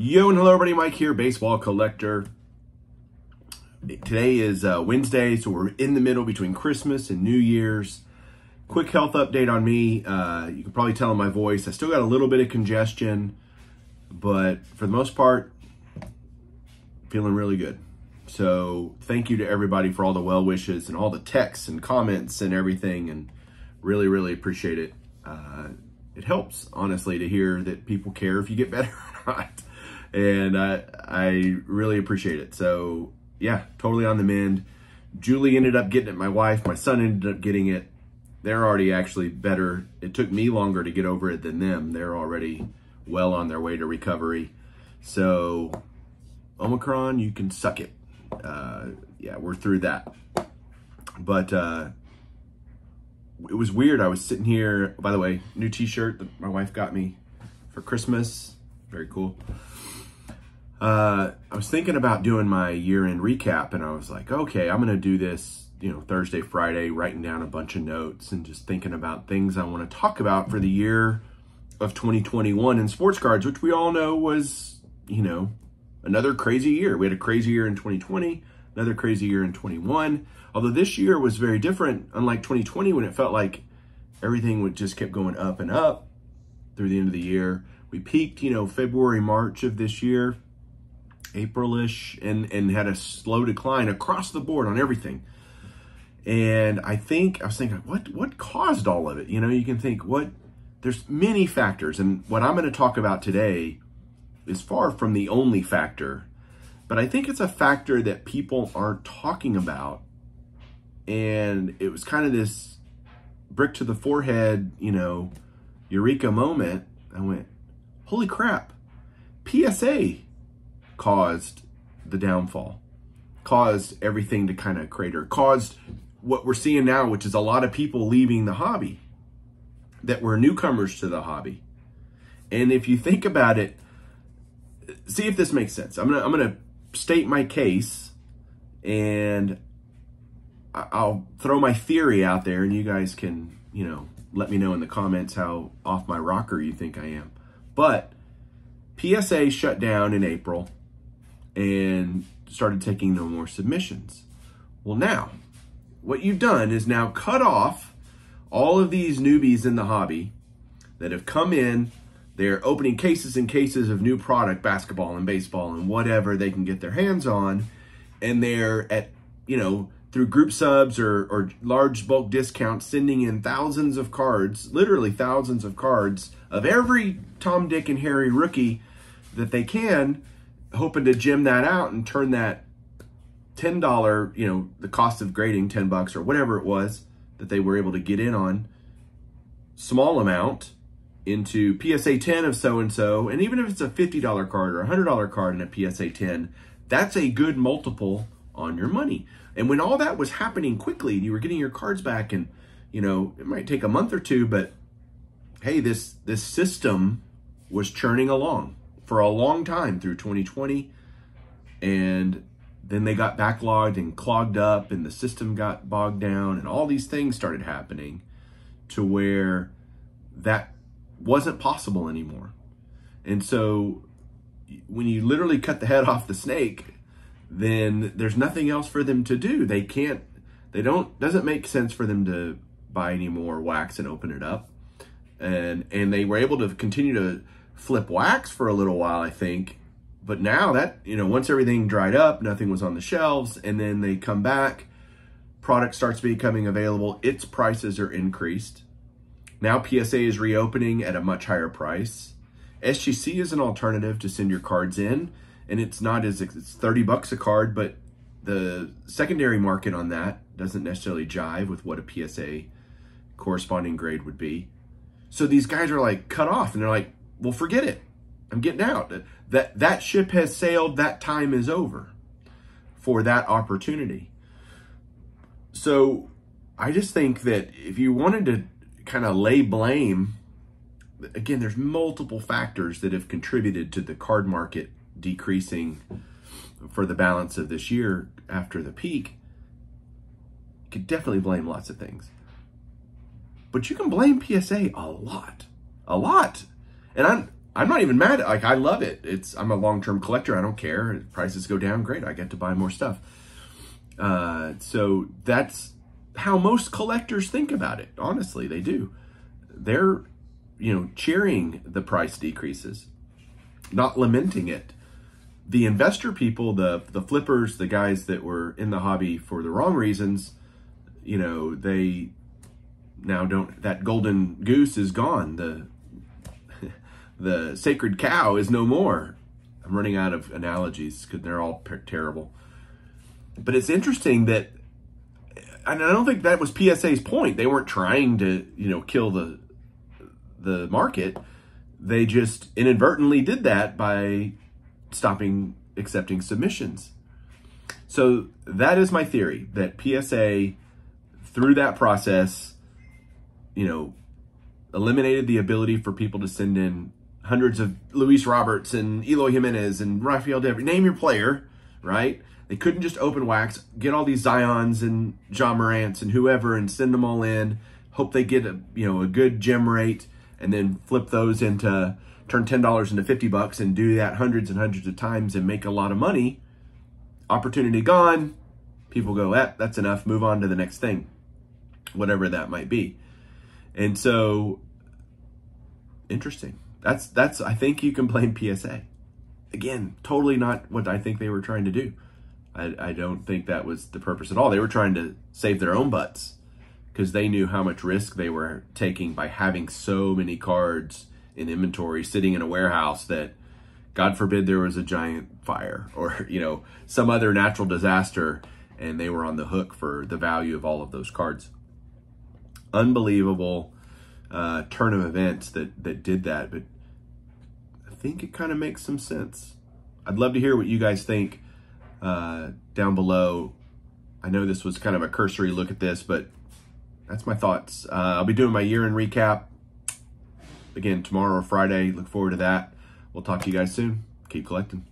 Yo and hello everybody, Mike here, baseball collector. Today is Wednesday, so we're in the middle between Christmas and New Year's. Quick health update on me. You can probably tell in my voice, I still got a little bit of congestion, but for the most part, feeling really good. So thank you to everybody for all the well wishes and all the texts and comments and everything, and really, really appreciate it. It helps, honestly, to hear that people care if you get better or not. And I really appreciate it. So yeah, totally on the mend. Julie ended up getting it, my wife. My son ended up getting it. They're already actually better. It took me longer to get over it than them. They're already well on their way to recovery. So Omicron, you can suck it. Yeah, we're through that. But it was weird. I was sitting here, by the way, new t-shirt that my wife got me for Christmas. Very cool. I was thinking about doing my year-end recap, and I was like, okay, I'm going to do this, Thursday, Friday, writing down a bunch of notes and just thinking about things I want to talk about for the year of 2021 in sports cards, which we all know was, another crazy year. We had a crazy year in 2020, another crazy year in 21. Although this year was very different, unlike 2020 when it felt like everything would just kept going up and up through the end of the year. We peaked, February, March of this year, April-ish, and had a slow decline across the board on everything. And I was thinking, what caused all of it? You can think, there's many factors, and what I'm going to talk about today is far from the only factor, but I think it's a factor that people aren't talking about. And it was kind of this brick to the forehead, eureka moment. I went, holy crap, PSA caused the downfall, caused everything to kind of crater, caused what we're seeing now, which is a lot of people leaving the hobby that were newcomers to the hobby. And if you think about it, see if this makes sense. I'm gonna state my case, and I'll throw my theory out there, and you guys can, let me know in the comments how off my rocker you think I am. But PSA shut down in April and started taking no more submissions. Well, now, what you've done is now cut off all of these newbies in the hobby that have come in. They're opening cases and cases of new product, basketball and baseball and whatever they can get their hands on. And they're at, through group subs or large bulk discounts, sending in thousands of cards, literally thousands of cards of every Tom, Dick, and Harry rookie that they can, hoping to gem that out and turn that $10, the cost of grading, $10 or whatever it was that they were able to get in on, small amount, into PSA 10 of so-and-so. And even if it's a $50 card or a $100 card in a PSA 10, that's a good multiple on your money. And when all that was happening quickly, you were getting your cards back, and, it might take a month or two, but hey, this system was churning along for a long time through 2020. And then they got backlogged and clogged up, and the system got bogged down, and all these things started happening to where that wasn't possible anymore. And so when you literally cut the head off the snake, then there's nothing else for them to do. Doesn't make sense for them to buy any more wax and open it up. And they were able to continue to flip wax for a little while, I think. But now that, once everything dried up, nothing was on the shelves, and then they come back, product starts becoming available, its prices are increased. Now PSA is reopening at a much higher price. SGC is an alternative to send your cards in, and it's $30 a card, but the secondary market on that doesn't necessarily jive with what a PSA corresponding grade would be. So these guys are like cut off, and they're like, well, forget it. I'm getting out. That ship has sailed. That time is over for that opportunity. So I just think that if you wanted to kind of lay blame, again, there's multiple factors that have contributed to the card market decreasing for the balance of this year after the peak. You could definitely blame lots of things, but you can blame PSA a lot. And I'm not even mad. Like, I love it. I'm a long-term collector. I don't care. If prices go down, great. I get to buy more stuff. So that's how most collectors think about it. Honestly, they do. They're, cheering the price decreases, not lamenting it. The investor people, the flippers, the guys that were in the hobby for the wrong reasons, they now don't, that golden goose is gone. The sacred cow is no more. I'm running out of analogies because they're all terrible. But it's interesting that, and I don't think that was PSA's point. They weren't trying to, kill the market. They just inadvertently did that by stopping accepting submissions. So that is my theory, that PSA, through that process, eliminated the ability for people to send in hundreds of Luis Roberts and Eloy Jimenez and Rafael Devers, name your player, right? They couldn't just open wax, get all these Zions and John Morants and whoever and send them all in, hope they get a good gem rate, and then flip those into, turn $10 into $50 and do that hundreds and hundreds of times and make a lot of money. Opportunity gone. People go, that's enough, move on to the next thing, whatever that might be. And so, interesting. That's I think you can blame PSA. Again, totally not what I think they were trying to do. I don't think that was the purpose at all. They were trying to save their own butts because they knew how much risk they were taking by having so many cards in inventory sitting in a warehouse that, God forbid, there was a giant fire or, some other natural disaster, and they were on the hook for the value of all of those cards. Unbelievable turn of events that did that, but I think it kind of makes some sense. I'd love to hear what you guys think down below. I know this was kind of a cursory look at this, but that's my thoughts. I'll be doing my year-end recap again tomorrow or Friday. Look forward to that. We'll talk to you guys soon. Keep collecting.